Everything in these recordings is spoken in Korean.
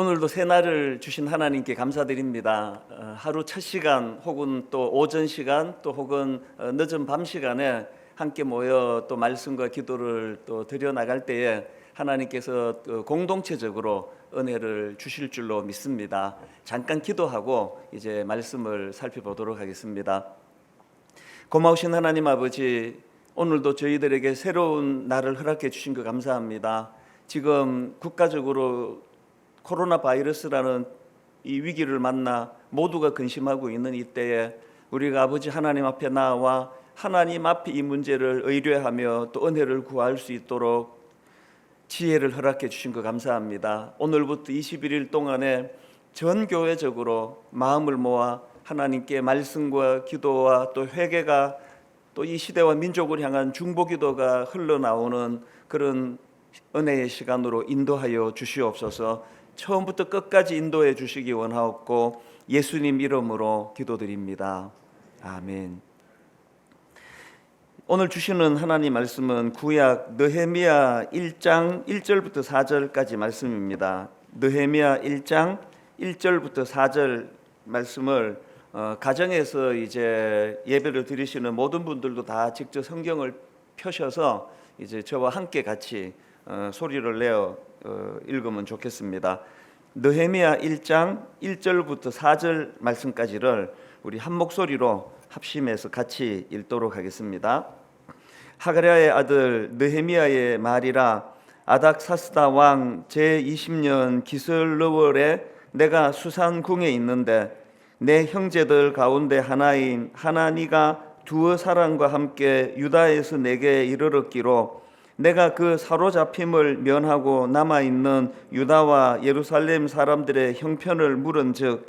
오늘도 새 날을 주신 하나님께 감사드립니다. 하루 첫 시간 혹은 또 오전 시간 또 혹은 늦은 밤 시간에 함께 모여 또 말씀과 기도를 또 드려 나갈 때에 하나님께서 공동체적으로 은혜를 주실 줄로 믿습니다. 잠깐 기도하고 이제 말씀을 살펴보도록 하겠습니다. 고마우신 하나님 아버지, 오늘도 저희들에게 새로운 날을 허락해 주신 것 감사합니다. 지금 국가적으로 코로나 바이러스라는 이 위기를 만나 모두가 근심하고 있는 이때에 우리가 아버지 하나님 앞에 나와 하나님 앞에 이 문제를 의뢰하며 또 은혜를 구할 수 있도록 지혜를 허락해 주신 것 감사합니다. 오늘부터 21일 동안에 전 교회적으로 마음을 모아 하나님께 말씀과 기도와 또 회개가 또 이 시대와 민족을 향한 중보기도가 흘러나오는 그런 은혜의 시간으로 인도하여 주시옵소서. 처음부터 끝까지 인도해 주시기 원하옵고 예수님 이름으로 기도드립니다. 아멘. 오늘 주시는 하나님 말씀은 구약 느헤미야 1장 1절부터 4절까지 말씀입니다. 느헤미야 1장 1절부터 4절 말씀을 가정에서 이제 예배를 드리시는 모든 분들도 다 직접 성경을 펴셔서 이제 저와 함께 같이 소리를 내어 읽으면 좋겠습니다. 느헤미야 1장 1절부터 4절 말씀까지를 우리 한 목소리로 합심해서 같이 읽도록 하겠습니다. 하가랴의 아들 느헤미야의 말이라. 아닥사스다 왕 제20년 기슬르월에 내가 수산궁에 있는데 내 형제들 가운데 하나인 하나니가 두어 사람과 함께 유다에서 내게 이르렀기로 내가 그 사로잡힘을 면하고 남아있는 유다와 예루살렘 사람들의 형편을 물은즉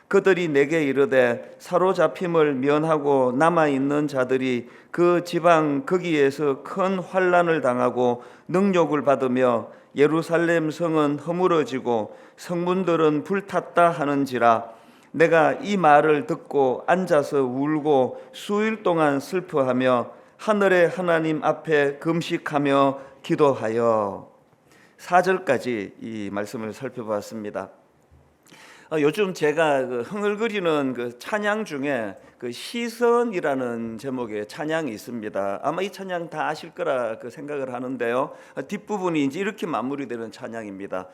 그들이 내게 이르되 사로잡힘을 면하고 남아있는 자들이 그 지방 거기에서 큰 환난을 당하고 능욕을 받으며 예루살렘 성은 허물어지고 성문들은 불탔다 하는지라. 내가 이 말을 듣고 앉아서 울고 수일 동안 슬퍼하며 하늘의 하나님 앞에 금식하며 기도하여. 4절까지 이 말씀을 살펴보았습니다. 요즘 제가 흥얼거리는 그 찬양 중에 그 시선이라는 제목의 찬양이 있습니다. 아마 이 찬양 다 아실 거라 그 생각을 하는데요. 뒷부분이 이제 이렇게 마무리되는 찬양입니다.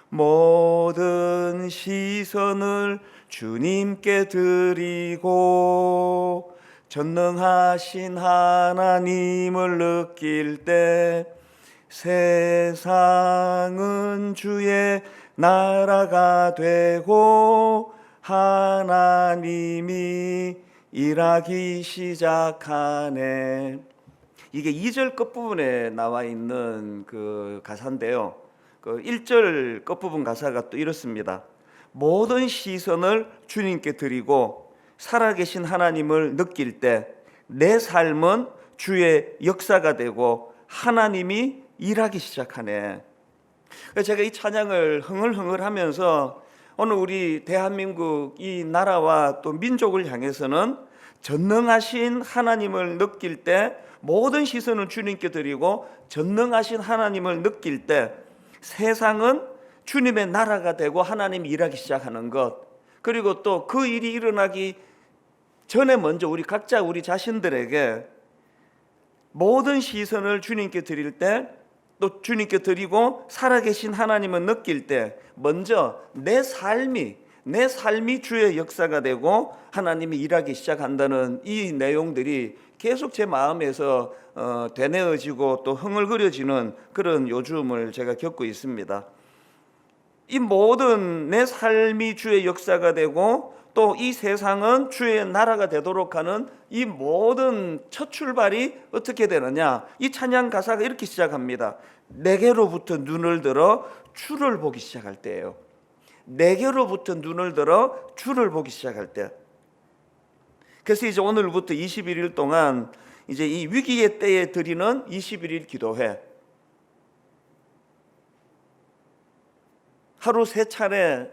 모든 시선을 주님께 드리고 전능하신 하나님을 느낄 때 세상은 주의 나라가 되고 하나님이 일하기 시작하네. 이게 2절 끝부분에 나와 있는 그 가사인데요. 그 1절 끝부분 가사가 또 이렇습니다. 모든 시선을 주님께 드리고 살아계신 하나님을 느낄 때 내 삶은 주의 역사가 되고 하나님이 일하기 시작하네. 제가 이 찬양을 흥얼흥얼하면서 오늘 우리 대한민국 이 나라와 또 민족을 향해서는 전능하신 하나님을 느낄 때 모든 시선을 주님께 드리고 전능하신 하나님을 느낄 때 세상은 주님의 나라가 되고 하나님이 일하기 시작하는 것, 그리고 또 그 일이 일어나기 전에 먼저 우리 각자 우리 자신들에게 모든 시선을 주님께 드릴 때 또 주님께 드리고 살아계신 하나님을 느낄 때 먼저 내 삶이 주의 역사가 되고 하나님이 일하기 시작한다는 이 내용들이 계속 제 마음에서 되뇌어지고 또 흥얼거려지는 그런 요즘을 제가 겪고 있습니다. 이 모든 내 삶이 주의 역사가 되고 또 이 세상은 주의 나라가 되도록 하는 이 모든 첫 출발이 어떻게 되느냐? 이 찬양 가사가 이렇게 시작합니다. 내게로부터 눈을 들어 주를 보기 시작할 때예요. 내게로부터 눈을 들어 주를 보기 시작할 때. 그래서 이제 오늘부터 21일 동안 이제 이 위기의 때에 드리는 21일 기도회, 하루 3차례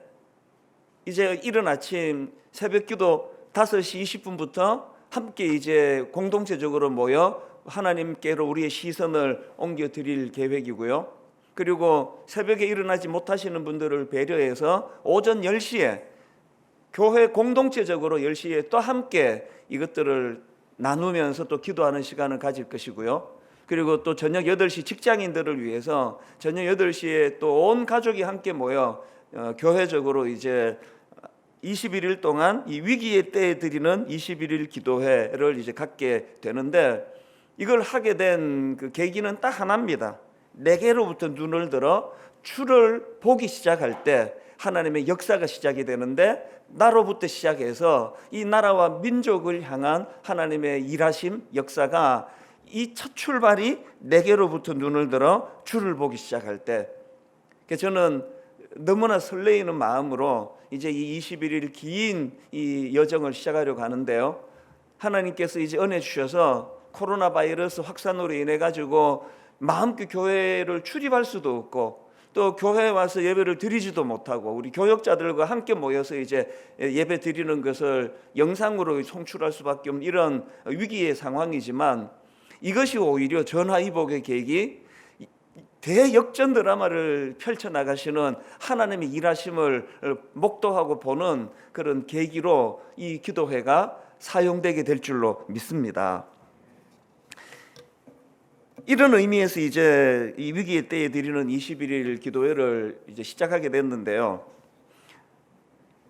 이제 이른 아침 새벽기도 5시 20분부터 함께 이제 공동체적으로 모여 하나님께로 우리의 시선을 옮겨 드릴 계획이고요. 그리고 새벽에 일어나지 못하시는 분들을 배려해서 오전 10시에 교회 공동체적으로 10시에 또 함께 이것들을 나누면서 또 기도하는 시간을 가질 것이고요. 그리고 또 저녁 8시 직장인들을 위해서 저녁 8시에 또 온 가족이 함께 모여 교회적으로 이제 21일 동안 이 위기의 때에 드리는 21일 기도회를 이제 갖게 되는데, 이걸 하게 된 그 계기는 딱 하나입니다. 내게로부터 눈을 들어 주를 보기 시작할 때 하나님의 역사가 시작이 되는데, 나로부터 시작해서 이 나라와 민족을 향한 하나님의 일하심 역사가 이 첫 출발이 내게로부터 눈을 들어 주를 보기 시작할 때, 저는 너무나 설레이는 마음으로 이제 이 21일 긴 이 여정을 시작하려고 하는데요. 하나님께서 이제 은혜 주셔서 코로나 바이러스 확산으로 인해 가지고 마음껏 교회를 출입할 수도 없고 또 교회에 와서 예배를 드리지도 못하고 우리 교역자들과 함께 모여서 이제 예배 드리는 것을 영상으로 송출할 수밖에 없는 이런 위기의 상황이지만, 이것이 오히려 전화위복의 계기, 대역전 드라마를 펼쳐나가시는 하나님의 일하심을 목도하고 보는 그런 계기로 이 기도회가 사용되게 될 줄로 믿습니다. 이런 의미에서 이제 이 위기의 때에 드리는 21일 기도회를 이제 시작하게 됐는데요.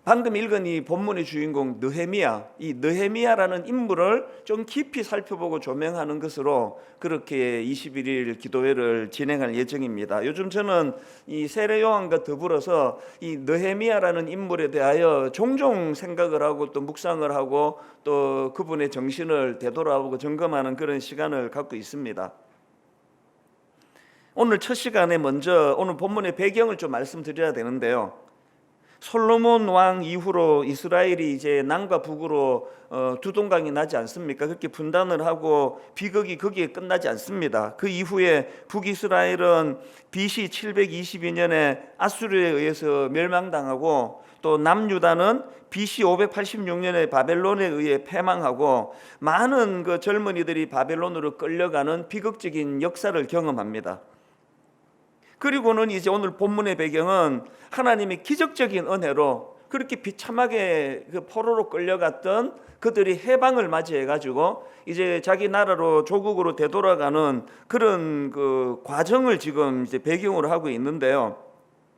방금 읽은 이 본문의 주인공 느헤미야, 이 느헤미야라는 인물을 좀 깊이 살펴보고 조명하는 것으로 그렇게 21일 기도회를 진행할 예정입니다. 요즘 저는 이 세례 요한과 더불어서 이 느헤미야라는 인물에 대하여 종종 생각을 하고 또 묵상을 하고 또 그분의 정신을 되돌아보고 점검하는 그런 시간을 갖고 있습니다. 오늘 첫 시간에 먼저 오늘 본문의 배경을 좀 말씀드려야 되는데요. 솔로몬 왕 이후로 이스라엘이 이제 남과 북으로 두 동강이 나지 않습니까? 그렇게 분단을 하고 비극이 거기에 끝나지 않습니다. 그 이후에 북이스라엘은 BC 722년에 아수르에 의해서 멸망당하고, 또 남유다는 BC 586년에 바벨론에 의해 패망하고 많은 그 젊은이들이 바벨론으로 끌려가는 비극적인 역사를 경험합니다. 그리고는 이제 오늘 본문의 배경은 하나님의 기적적인 은혜로 그렇게 비참하게 그 포로로 끌려갔던 그들이 해방을 맞이해 가지고 이제 자기 나라로 조국으로 되돌아가는 그런 그 과정을 지금 이제 배경으로 하고 있는데요.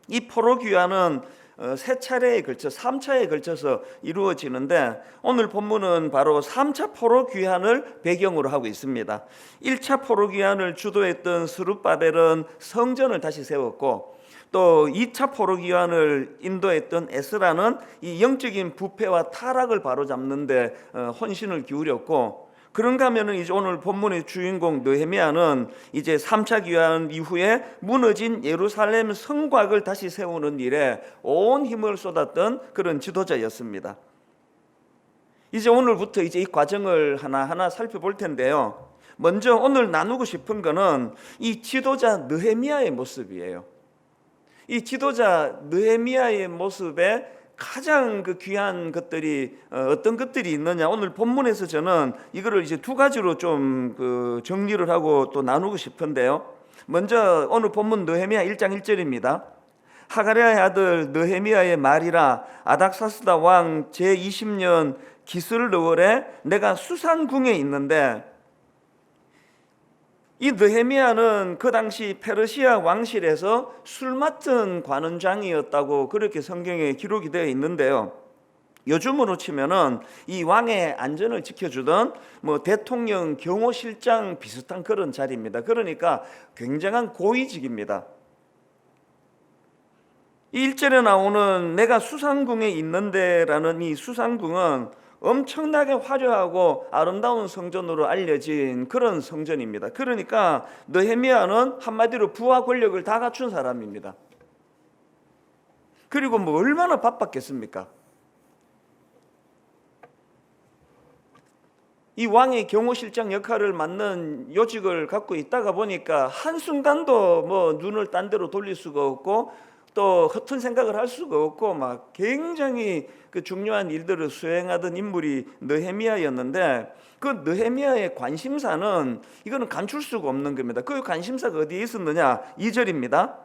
이 포로 귀환은 세 차례에 걸쳐 3차에 걸쳐서 이루어지는데, 오늘 본문은 바로 3차 포로 귀환을 배경으로 하고 있습니다. 1차 포로 귀환을 주도했던 스룹바벨은 성전을 다시 세웠고, 또 2차 포로 귀환을 인도했던 에스라는 이 영적인 부패와 타락을 바로잡는 데 헌신을 기울였고, 그런가 하면은 이제 오늘 본문의 주인공 느헤미야는 이제 3차 귀환 이후에 무너진 예루살렘 성곽을 다시 세우는 일에 온 힘을 쏟았던 그런 지도자였습니다. 이제 오늘부터 이제 이 과정을 하나하나 살펴볼 텐데요. 먼저 오늘 나누고 싶은 거는 이 지도자 느헤미야의 모습이에요. 이 지도자 느헤미야의 모습에 가장 그 귀한 것들이 어떤 것들이 있느냐, 오늘 본문에서 저는 이거를 이제 두 가지로 좀 그 정리를 하고 또 나누고 싶은데요. 먼저 오늘 본문 느헤미야 1장 1절입니다. 하가랴의 아들 느헤미야의 말이라, 아닥사스다 왕 제20년 기슬르월에 내가 수산궁에 있는데, 이 느헤미야는 그 당시 페르시아 왕실에서 술 맡은 관원장이었다고 그렇게 성경에 기록이 되어 있는데요. 요즘으로 치면은 이 왕의 안전을 지켜주던 뭐 대통령 경호실장 비슷한 그런 자리입니다. 그러니까 굉장한 고위직입니다. 이 1절에 나오는 내가 수산궁에 있는데라는 이 수산궁은 엄청나게 화려하고 아름다운 성전으로 알려진 그런 성전입니다. 그러니까 느헤미야는 한마디로 부와 권력을 다 갖춘 사람입니다. 그리고 뭐 얼마나 바빴겠습니까? 이 왕의 경호실장 역할을 맡는 요직을 갖고 있다가 보니까 한순간도 뭐 눈을 딴 데로 돌릴 수가 없고 또 허튼 생각을 할 수가 없고 막 굉장히 그 중요한 일들을 수행하던 인물이 느헤미야였는데, 그 느헤미야의 관심사는 이거는 감출 수가 없는 겁니다. 그 관심사가 어디에 있었느냐? 2절입니다.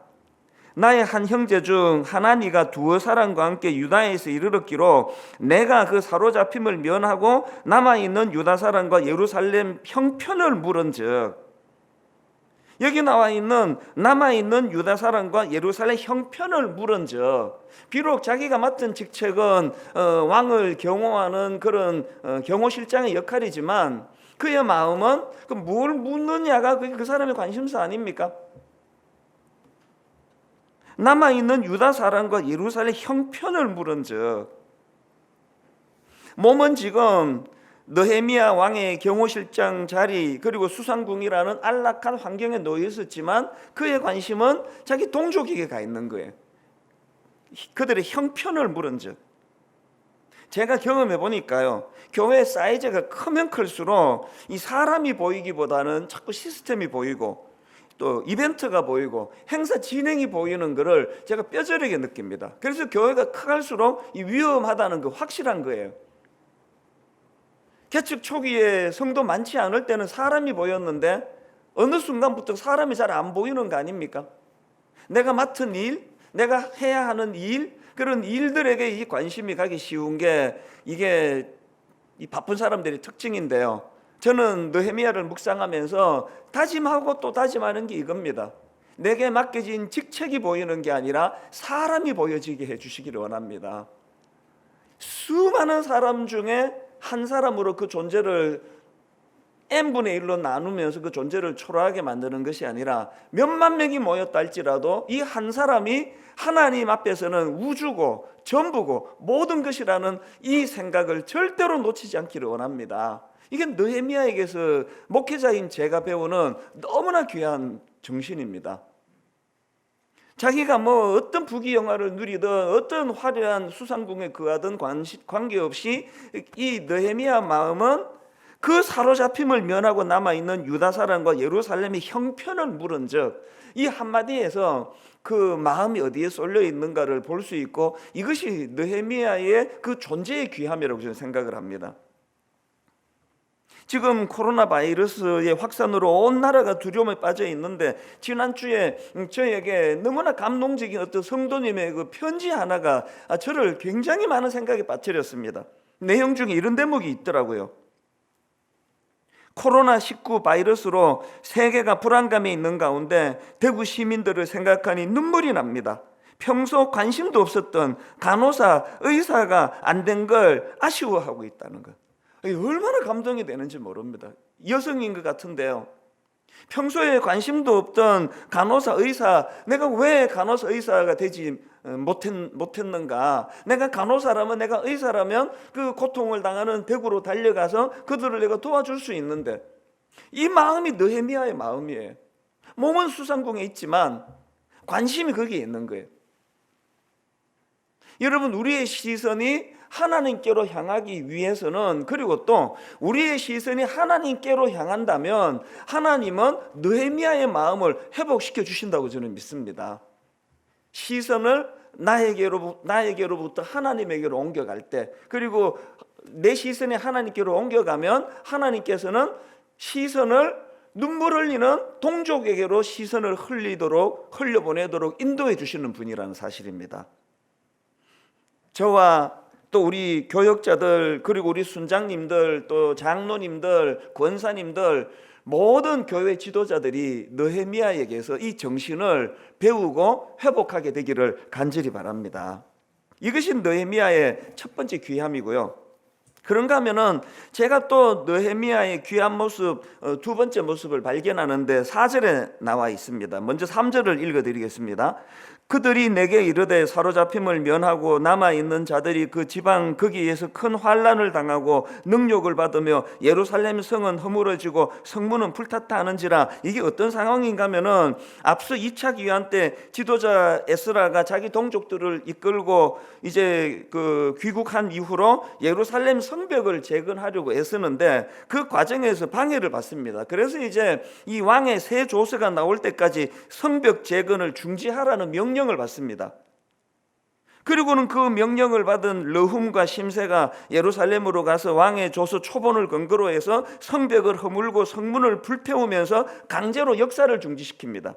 나의 한 형제 중 하나니가 두어 사람과 함께 유다에서 이르렀기로 내가 그 사로잡힘을 면하고 남아있는 유다 사람과 예루살렘 형편을 물은즉, 여기 나와 있는 남아있는 유다 사람과 예루살렘 형편을 물은즉, 비록 자기가 맡은 직책은 왕을 경호하는 그런 경호실장의 역할이지만 그의 마음은 뭘 묻느냐가 그 사람의 관심사 아닙니까? 남아있는 유다 사람과 예루살렘 형편을 물은즉, 몸은 지금 느헤미야 왕의 경호실장 자리 그리고 수상궁이라는 안락한 환경에 놓여 있었지만 그의 관심은 자기 동족에게 가 있는 거예요. 그들의 형편을 물은즉, 제가 경험해 보니까요, 교회 사이즈가 크면 클수록 이 사람이 보이기보다는 자꾸 시스템이 보이고 또 이벤트가 보이고 행사 진행이 보이는 것을 제가 뼈저리게 느낍니다. 그래서 교회가 클수록 이 위험하다는 거 확실한 거예요. 개척 초기에 성도 많지 않을 때는 사람이 보였는데 어느 순간부터 사람이 잘 안 보이는 거 아닙니까? 내가 맡은 일, 내가 해야 하는 일, 그런 일들에게 이 관심이 가기 쉬운 게 이게 이 바쁜 사람들의 특징인데요. 저는 느헤미야를 묵상하면서 다짐하고 또 다짐하는 게 이겁니다. 내게 맡겨진 직책이 보이는 게 아니라 사람이 보여지게 해주시기를 원합니다. 수많은 사람 중에 한 사람으로 그 존재를 n분의 1로 나누면서 그 존재를 초라하게 만드는 것이 아니라 몇만 명이 모였다 할지라도 이 한 사람이 하나님 앞에서는 우주고 전부고 모든 것이라는 이 생각을 절대로 놓치지 않기를 원합니다. 이게 느헤미야에게서 목회자인 제가 배우는 너무나 귀한 정신입니다. 자기가 뭐 어떤 부귀영화를 누리든 어떤 화려한 수상궁에 거하든 관계없이 이 느헤미야 마음은 그 사로잡힘을 면하고 남아있는 유다 사람과 예루살렘의 형편을 물은즉, 이 한마디에서 그 마음이 어디에 쏠려 있는가를 볼 수 있고, 이것이 느헤미야의 그 존재의 귀함이라고 저는 생각을 합니다. 지금 코로나 바이러스의 확산으로 온 나라가 두려움에 빠져 있는데, 지난주에 저에게 너무나 감동적인 어떤 성도님의 그 편지 하나가 저를 굉장히 많은 생각에 빠뜨렸습니다. 내용 중에 이런 대목이 있더라고요. 코로나19 바이러스로 세계가 불안감에 있는 가운데 대구 시민들을 생각하니 눈물이 납니다. 평소 관심도 없었던 간호사, 의사가 안 된 걸 아쉬워하고 있다는 것. 얼마나 감동이 되는지 모릅니다. 여성인 것 같은데요, 평소에 관심도 없던 간호사, 의사, 내가 왜 간호사, 의사가 되지 못했는가? 내가 간호사라면, 내가 의사라면 그 고통을 당하는 대구로 달려가서 그들을 내가 도와줄 수 있는데, 이 마음이 느헤미야의 마음이에요. 몸은 수상궁에 있지만 관심이 거기에 있는 거예요. 여러분, 우리의 시선이 하나님께로 향하기 위해서는, 그리고 또 우리의 시선이 하나님께로 향한다면 하나님은 느헤미야의 마음을 회복시켜 주신다고 저는 믿습니다. 시선을 나에게로부터 하나님에게로 옮겨갈 때, 그리고 내 시선이 하나님께로 옮겨가면 하나님께서는 시선을 눈물 흘리는 동족에게로 시선을 흘려보내도록 인도해 주시는 분이라는 사실입니다. 저와 또 우리 교역자들, 그리고 우리 순장님들, 또 장로님들, 권사님들, 모든 교회 지도자들이 느헤미야에게서 이 정신을 배우고 회복하게 되기를 간절히 바랍니다. 이것이 느헤미야의 첫 번째 귀함이고요. 그런가 하면은 제가 또 느헤미야의 귀한 모습, 두 번째 모습을 발견하는데 4절에 나와 있습니다. 먼저 3절을 읽어드리겠습니다. 그들이 내게 이르되 사로잡힘을 면하고 남아있는 자들이 그 지방 거기에서 큰 환난을 당하고 능욕을 받으며 예루살렘 성은 허물어지고 성문은 불탔다 하는지라. 이게 어떤 상황인가 하면은 앞서 2차 귀환 때 지도자 에스라가 자기 동족들을 이끌고 이제 그 귀국한 이후로 예루살렘 성벽을 재건하려고 애쓰는데 그 과정에서 방해를 받습니다. 그래서 이제 이 왕의 새 조서가 나올 때까지 성벽 재건을 중지하라는 명령 명령을 받습니다. 그리고는 그 명령을 받은 르훔과 심새가 예루살렘으로 가서 왕의 조서 초본을 근거로 해서 성벽을 허물고 성문을 불태우면서 강제로 역사를 중지시킵니다.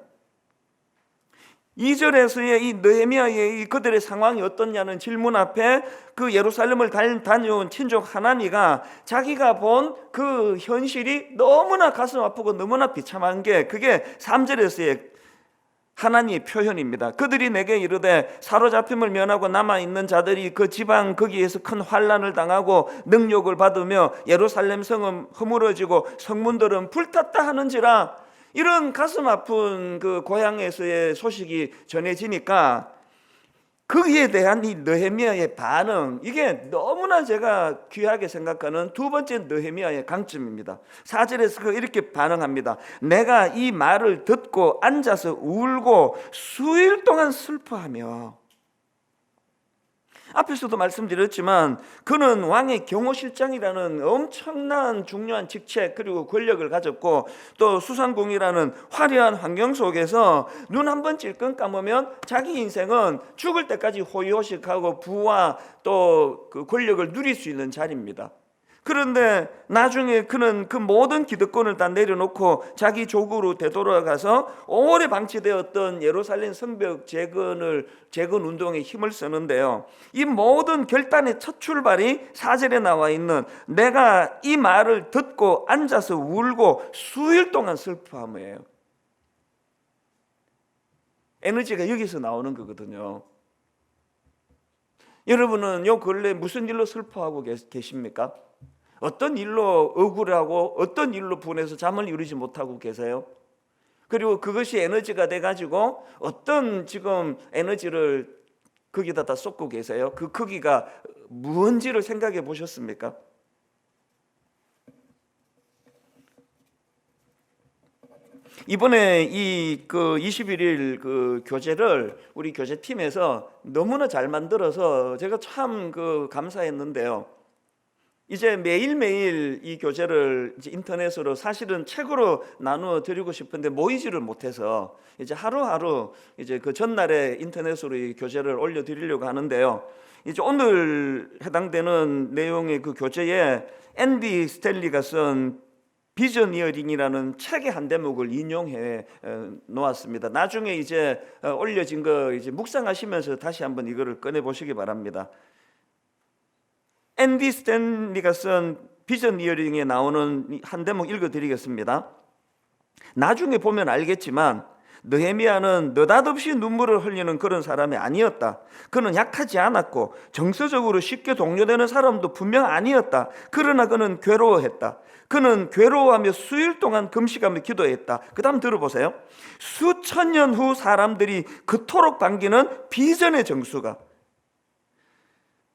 2절에서의 이 느헤미야의 그들의 상황이 어떻냐는 질문 앞에 그 예루살렘을 다녀온 친족 하나니가 자기가 본 그 현실이 너무나 가슴 아프고 너무나 비참한 게 그게 3절에서의 하나님의 표현입니다. 그들이 내게 이르되 사로잡힘을 면하고 남아있는 자들이 그 지방 거기에서 큰 환난을 당하고 능욕을 받으며 예루살렘 성은 허물어지고 성문들은 불탔다 하는지라. 이런 가슴 아픈 그 고향에서의 소식이 전해지니까 거기에 대한 이 느헤미야의 반응, 이게 너무나 제가 귀하게 생각하는 두 번째 느헤미야의 강점입니다. 4절에서 이렇게 반응합니다. 내가 이 말을 듣고 앉아서 울고 수일 동안 슬퍼하며. 앞에서도 말씀드렸지만 그는 왕의 경호실장이라는 엄청난 중요한 직책 그리고 권력을 가졌고 또 수상궁이라는 화려한 환경 속에서 눈 한 번 찔끔 감으면 자기 인생은 죽을 때까지 호의호식하고 부와 또 그 권력을 누릴 수 있는 자리입니다. 그런데 나중에 그는 그 모든 기득권을 다 내려놓고 자기 조국으로 되돌아가서 오래 방치되었던 예루살렘 성벽 재건 운동에 힘을 쓰는데요. 이 모든 결단의 첫 출발이 4절에 나와 있는 내가 이 말을 듣고 앉아서 울고 수일 동안 슬퍼함이에요. 에너지가 여기서 나오는 거거든요. 여러분은 요 근래 무슨 일로 슬퍼하고 계십니까? 어떤 일로 억울하고 어떤 일로 분해서 잠을 이루지 못하고 계세요? 그리고 그것이 에너지가 돼가지고 어떤 지금 에너지를 거기다 다 쏟고 계세요? 그 크기가 무언지를 생각해 보셨습니까? 이번에 이 21일 그 교재를 우리 교재팀에서 너무나 잘 만들어서 제가 참 감사했는데요. 이제 매일매일 이 교재를 이제 인터넷으로 사실은 책으로 나누어 드리고 싶은데 모이지를 못해서 이제 하루하루 이제 그 전날에 인터넷으로 이 교재를 올려 드리려고 하는데요. 이제 오늘 해당되는 내용의 그 교재에 앤디 스탠리가 쓴 비저니어링이라는 책의 한 대목을 인용해 놓았습니다. 나중에 이제 올려진 거 이제 묵상하시면서 다시 한번 이거를 꺼내 보시기 바랍니다. 앤디 스탠리가 쓴 비저니어링에 나오는 한 대목 읽어드리겠습니다. 나중에 보면 알겠지만 느헤미야는 느닷없이 눈물을 흘리는 그런 사람이 아니었다. 그는 약하지 않았고 정서적으로 쉽게 동요되는 사람도 분명 아니었다. 그러나 그는 괴로워했다. 그는 괴로워하며 수일 동안 금식하며 기도했다. 그 다음 들어보세요. 수천 년 후 사람들이 그토록 반기는 비전의 정수가,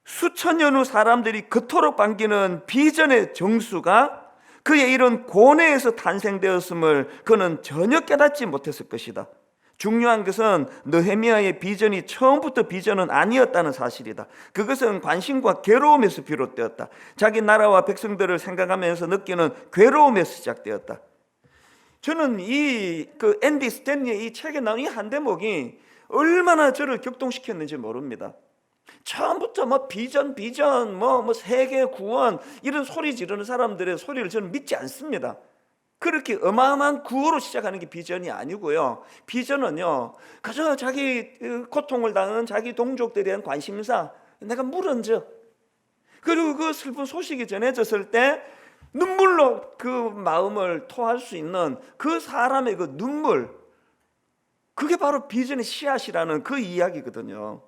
수천 년 후 사람들이 그토록 반기는 비전의 정수가 그의 이런 고뇌에서 탄생되었음을 그는 전혀 깨닫지 못했을 것이다. 중요한 것은 느헤미야의 비전이 처음부터 비전은 아니었다는 사실이다. 그것은 관심과 괴로움에서 비롯되었다. 자기 나라와 백성들을 생각하면서 느끼는 괴로움에서 시작되었다. 저는 앤디 스탠리의 이 책에 나온 이 한 대목이 얼마나 저를 격동시켰는지 모릅니다. 처음부터 비전, 세계 구원 이런 소리 지르는 사람들의 소리를 저는 믿지 않습니다. 그렇게 어마어마한 구호로 시작하는 게 비전이 아니고요. 비전은요, 그저 자기 고통을 당하는 자기 동족들에 대한 관심사, 내가 물은적, 그리고 그 슬픈 소식이 전해졌을 때 눈물로 그 마음을 토할 수 있는 그 사람의 그 눈물, 그게 바로 비전의 씨앗이라는 그 이야기거든요.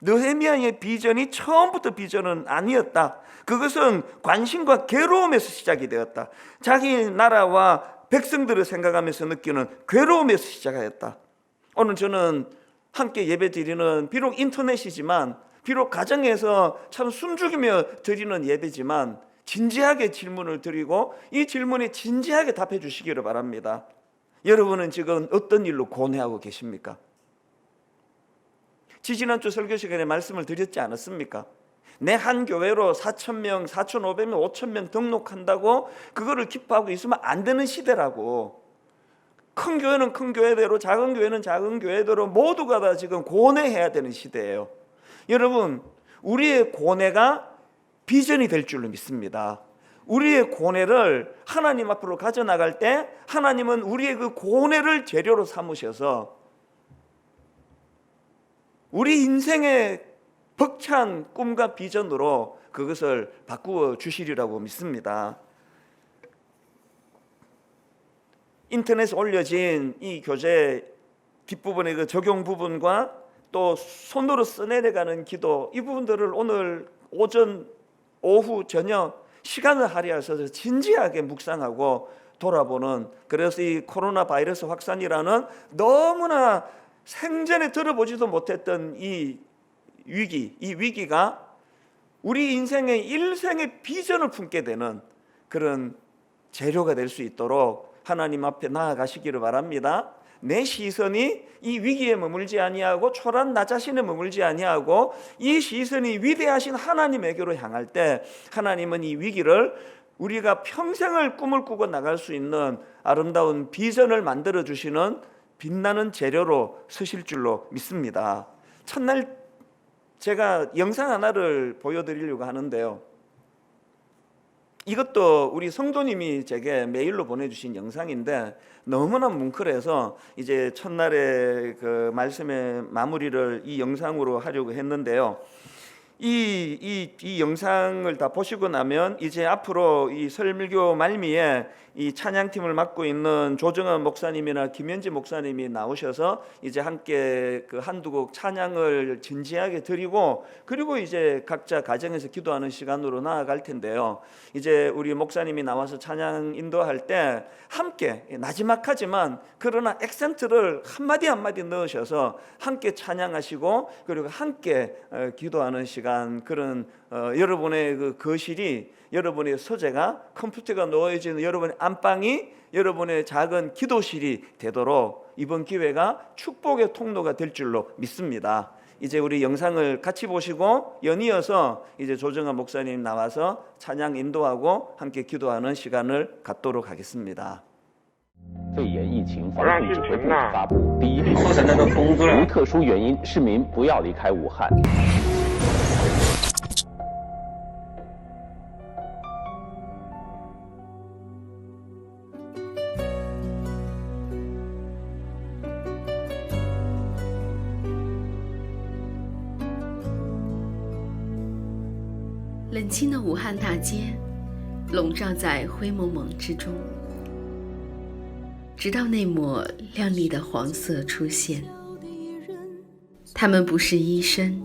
느헤미야의 비전이 처음부터 비전은 아니었다. 그것은 관심과 괴로움에서 시작이 되었다. 자기 나라와 백성들을 생각하면서 느끼는 괴로움에서 시작하였다. 오늘 저는 함께 예배드리는 비록 인터넷이지만 비록 가정에서 참 숨죽이며 드리는 예배지만 진지하게 질문을 드리고 이 질문에 진지하게 답해 주시기를 바랍니다. 여러분은 지금 어떤 일로 고뇌하고 계십니까? 지지난주 설교 시간에 말씀을 드렸지 않았습니까? 내 한 교회로 4,000명, 4,500명, 5,000명 등록한다고 그거를 기뻐하고 있으면 안 되는 시대라고. 큰 교회는 큰 교회대로, 작은 교회는 작은 교회대로 모두가 다 지금 고뇌해야 되는 시대예요. 여러분, 우리의 고뇌가 비전이 될 줄로 믿습니다. 우리의 고뇌를 하나님 앞으로 가져나갈 때 하나님은 우리의 그 고뇌를 재료로 삼으셔서 우리 인생의 벅찬 꿈과 비전으로 그것을 바꾸어 주시리라고 믿습니다. 인터넷에 올려진 이 교재 뒷부분의 그 적용 부분과 또 손으로 써내려가는 기도, 이 부분들을 오늘 오전, 오후, 저녁 시간을 할애해서 진지하게 묵상하고 돌아보는, 그래서 이 코로나 바이러스 확산이라는 너무나 생전에 들어보지도 못했던 이 위기가 우리 인생의 일생의 비전을 품게 되는 그런 재료가 될 수 있도록 하나님 앞에 나아가시기를 바랍니다. 내 시선이 이 위기에 머물지 아니하고 초라한 나 자신에 머물지 아니하고 이 시선이 위대하신 하나님에게로 향할 때 하나님은 이 위기를 우리가 평생을 꿈을 꾸고 나갈 수 있는 아름다운 비전을 만들어 주시는 빛나는 재료로 쓰실 줄로 믿습니다. 첫날 제가 영상 하나를 보여드리려고 하는데요. 이것도 우리 성도님이 제게 메일로 보내주신 영상인데 너무나 뭉클해서 이제 첫날에 그 말씀의 마무리를 이 영상으로 하려고 했는데요. 이 영상을 다 보시고 나면 이제 앞으로 이 설밀교 말미에 이 찬양팀을 맡고 있는 조정환 목사님이나 김현지 목사님이 나오셔서 이제 함께 그 한두 곡 찬양을 진지하게 드리고 그리고 이제 각자 가정에서 기도하는 시간으로 나아갈 텐데요. 이제 우리 목사님이 나와서 찬양 인도할 때 함께 나지막하지만 그러나 액센트를 한마디 한마디 넣으셔서 함께 찬양하시고 그리고 함께 기도하는 시간, 그런 여러분의 그 거실이, 여러분의 서재가, 컴퓨터가 놓여지는 여러분의 안방이 여러분의 작은 기도실이 되도록 이번 기회가 축복의 통로가 될 줄로 믿습니다. 이제 우리 영상을 같이 보시고 연이어서 이제 조정환 목사님 나와서 찬양 인도하고 함께 기도하는 시간을 갖도록 하겠습니다. 肺炎疫情防控指挥部发布第一例确诊，无特殊原因，市民不要离开武汉。冷清的武汉大街，笼罩在灰蒙蒙之中。直到那抹亮丽的黄色出现，他们不是医生，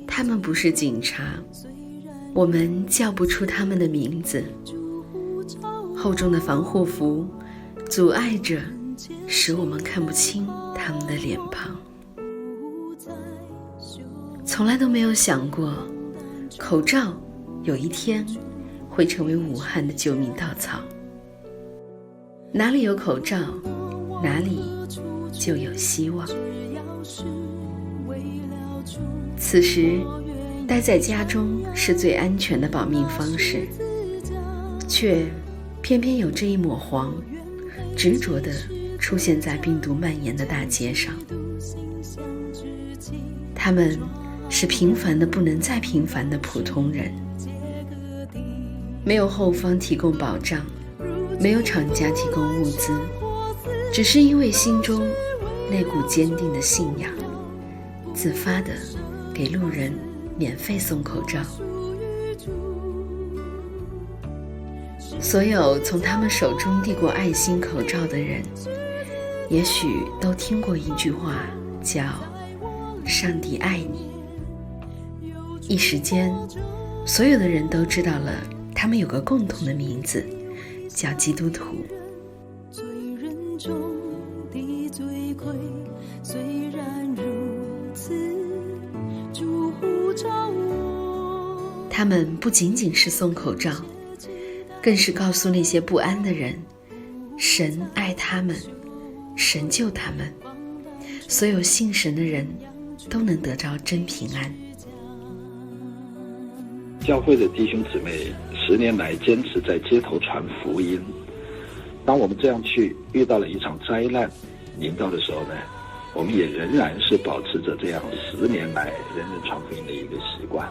他们不是警察，我们叫不出他们的名字。厚重的防护服阻碍着，使我们看不清他们的脸庞。从来都没有想过，口罩有一天会成为武汉的救命稻草。哪里有口罩，哪里就有希望。此时待在家中是最安全的保命方式，却偏偏有这一抹黄执着地出现在病毒蔓延的大街上。他们是平凡的不能再平凡的普通人，没有后方提供保障，没有厂家提供物资，只是因为心中那股坚定的信仰，自发地给路人免费送口罩。所有从他们手中递过爱心口罩的人，也许都听过一句话，叫上帝爱你。一时间，所有的人都知道了他们有个共同的名字，叫基督徒。罪人中的罪魁，虽然如此，主呼召我。他们不仅仅是送口罩，更是告诉那些不安的人，神爱他们，神救他们，所有信神的人都能得着真平安。教会的弟兄姊妹10年来坚持在街头传福音，当我们这样去遇到了一场灾难临到的时候呢，我们也仍然是保持着这样10年来人人传福音的一个习惯。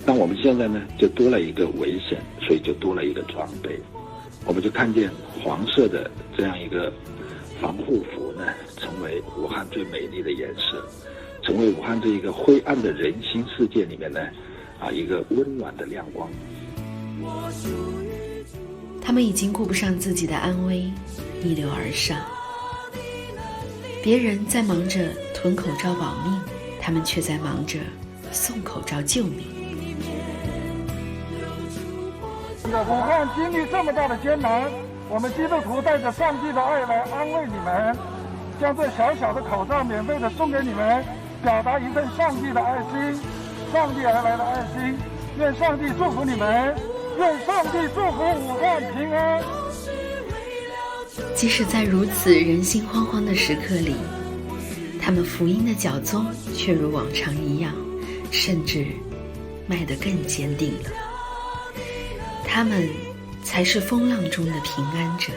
但我们现在呢，就多了一个危险，所以就多了一个装备。我们就看见黄色的这样一个防护服呢，成为武汉最美丽的颜色，成为武汉这一个灰暗的人心世界里面呢，一个温暖的亮光。他们已经顾不上自己的安危，逆流而上。别人在忙着囤口罩保命，他们却在忙着送口罩救命。武汉经历这么大的艰难，我们基督徒带着上帝的爱来安慰你们，将这小小的口罩免费的送给你们，表达一份上帝的爱心，上帝而来的爱心。愿上帝祝福你们，愿上帝祝福武汉平安。即使在如此人心惶惶的时刻里，他们福音的脚踪却如往常一样，甚至迈得更坚定了。他们才是风浪中的平安者，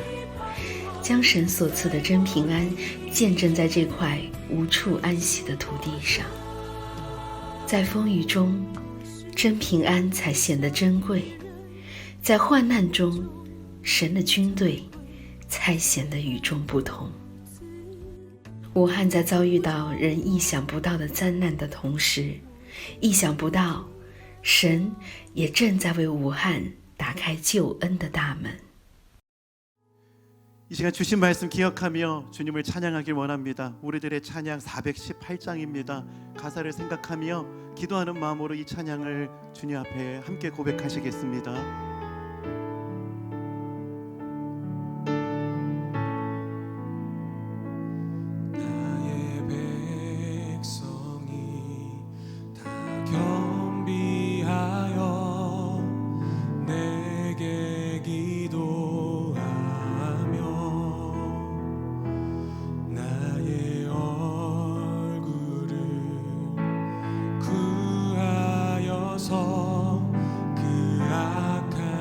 将神所赐的真平安见证在这块无处安息的土地上。在风雨中，真平安才显得珍贵；在患难中，神的军队才显得与众不同。武汉在遭遇到人意想不到的灾难的同时，意想不到，神也正在为武汉打开救恩的大门。 이 시간 주신 말씀 기억하며 주님을 찬양하길 원합니다. 우리들의 찬양 418장입니다. 가사를 생각하며 기도하는 마음으로 이 찬양을 주님 앞에 함께 고백하시겠습니다. 나의 백성이 다 겸비하여 내게 기도하며 나의 얼굴을 구하여서 그 악한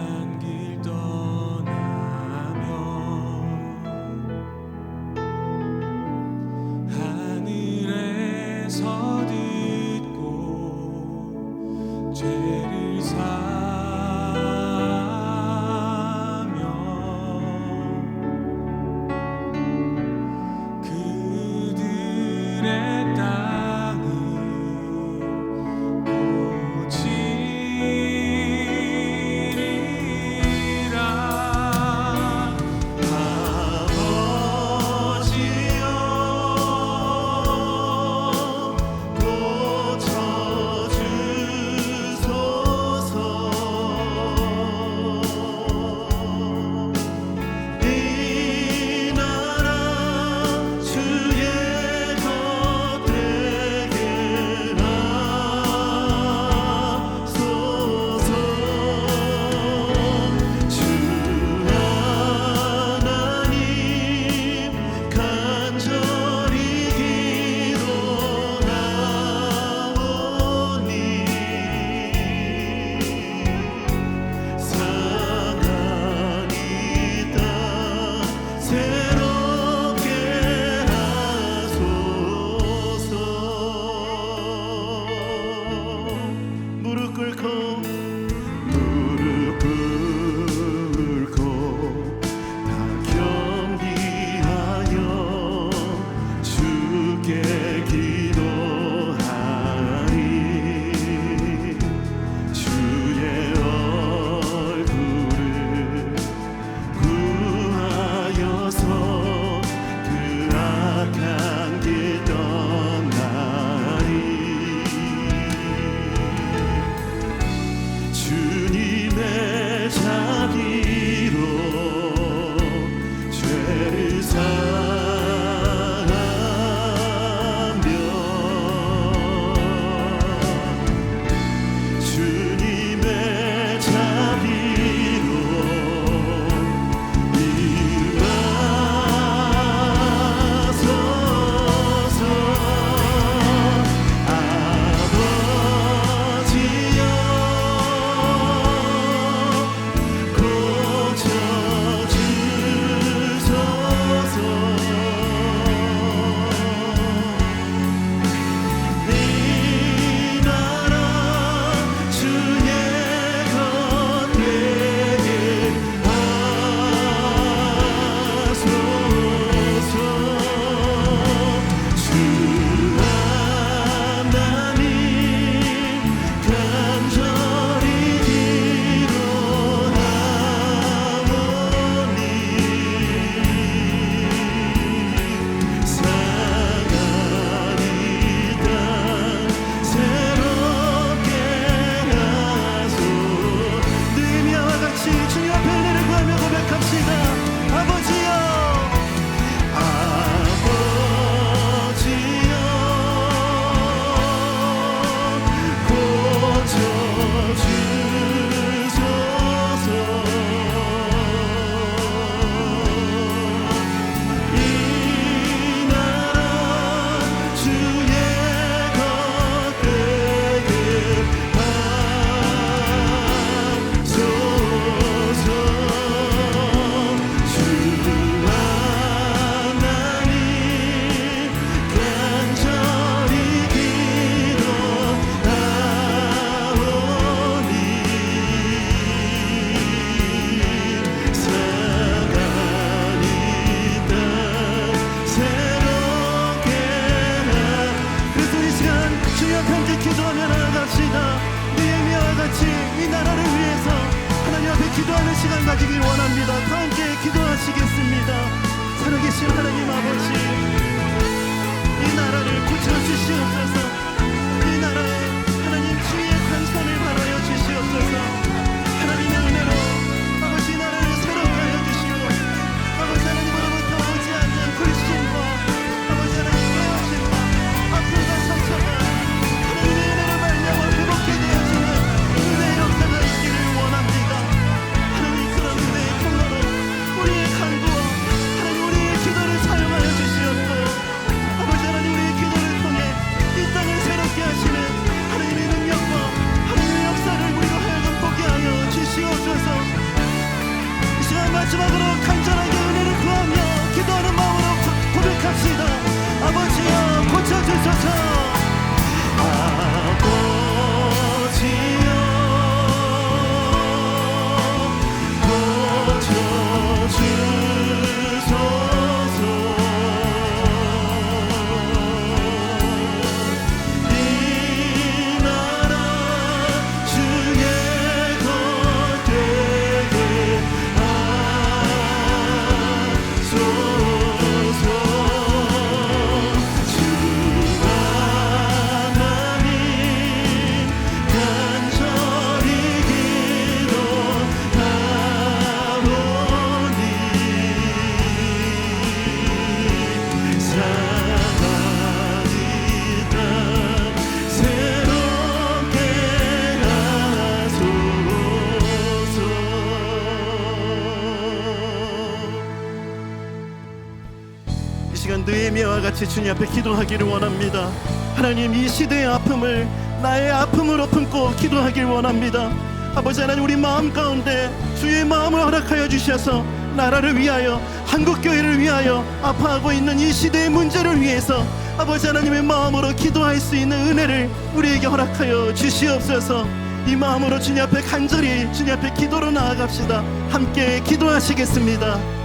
시간 가지길 원합니다. 다 함께 기도하시겠습니다. 살아계신 하나님 아버지, 이 나라를 고쳐주시옵소서. 이 나라에 하나님 주의 관선을 바라여 주시옵소서. 하나님의 은혜로 아버지 나라를 새롭게 하여 주시고, 아버지 하나님으로부터 오지 않는 불신과 아버지 하나님 깨어짐과 아픔과 상처가 하나님의 은혜로 말미암아 회복게 되어지는 은혜의 역사가 있기를 원합니다. 하나님 그런 은혜의 통로로 우리의 간구와 하나님 우리의 기도를 사용하여 주시옵고, 아버지 하나님 우리의 기도를 통해 이 땅을 새롭게 하시는 하나님의 능력과 하나님의 역사를 우리로 하여금 보게 하여 주시옵소서. 이 시간 마지막으로 간절하게 은혜를 구하며 기도하는 마음으로 고백합시다. 아버지여 고쳐주소서. 이 시간 느헤미야와 같이 주님 앞에 기도하기를 원합니다. 하나님 이 시대의 아픔을 나의 아픔으로 품고 기도하길 원합니다. 아버지 하나님 우리 마음 가운데 주의 마음을 허락하여 주셔서 나라를 위하여 한국교회를 위하여 아파하고 있는 이 시대의 문제를 위해서 아버지 하나님의 마음으로 기도할 수 있는 은혜를 우리에게 허락하여 주시옵소서. 이 마음으로 주님 앞에 간절히 주님 앞에 기도로 나아갑시다. 함께 기도하시겠습니다.